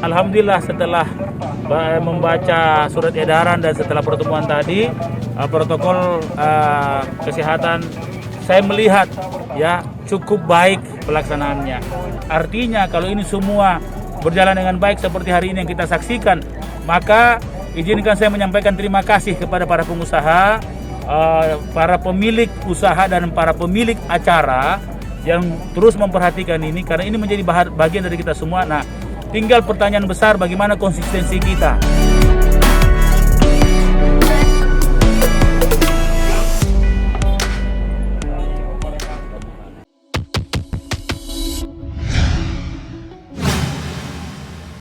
Alhamdulillah setelah membaca surat edaran dan setelah pertemuan tadi, protokol kesehatan saya melihat ya cukup baik pelaksanaannya. Artinya kalau ini semua berjalan dengan baik seperti hari ini yang kita saksikan, maka izinkan saya menyampaikan terima kasih kepada para pengusaha, para pemilik usaha dan para pemilik acara yang terus memperhatikan ini, karena ini menjadi bagian dari kita semua. Nah, tinggal pertanyaan besar, bagaimana konsistensi kita.